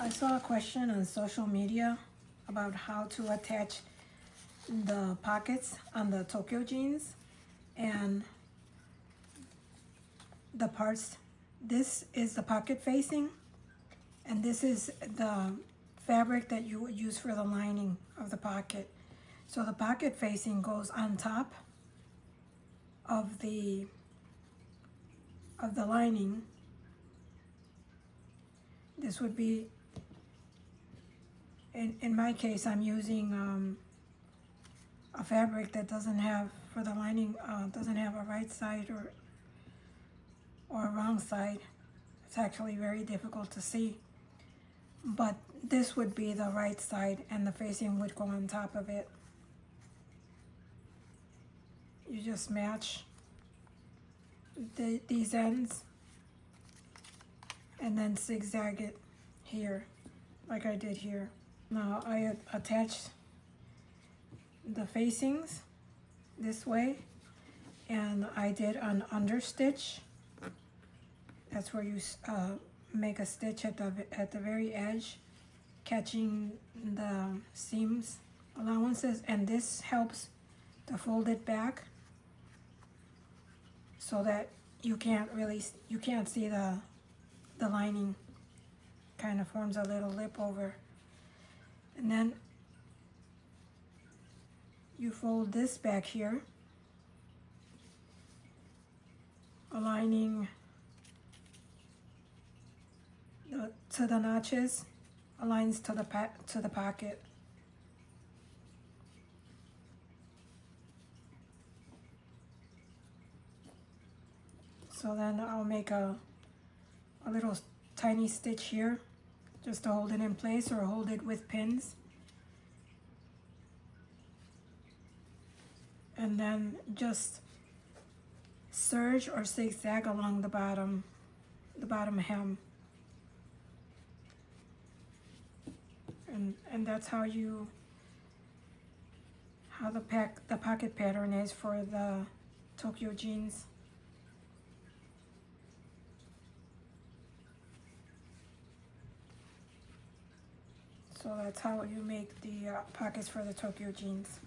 I saw a question on social media about how to attach the pockets on the Tokyo jeans and the parts. This is the pocket facing, and this is the fabric that you would use for the lining of the pocket. So the pocket facing goes on top of the lining. This would be, in my case, I'm using a fabric that doesn't have, for the lining, doesn't have a right side or a wrong side. It's actually very difficult to see. But this would be the right side and the facing would go on top of it. You just match these ends and then zigzag it here, like I did here. Now I attached the facings this way, and I did an understitch. That's where you make a stitch at the very edge, catching the seams allowances, and this helps to fold it back so that you can't see the lining. Kind of forms a little lip over, and then you fold this back here, aligning to the notches, aligns to the pocket. So then I'll make a little tiny stitch here just to hold it in place, or hold it with pins. And then just serge or zigzag along the bottom hem. And that's how the pocket pattern is for the Tokyo jeans. So that's how you make the pockets for the Tokyo jeans.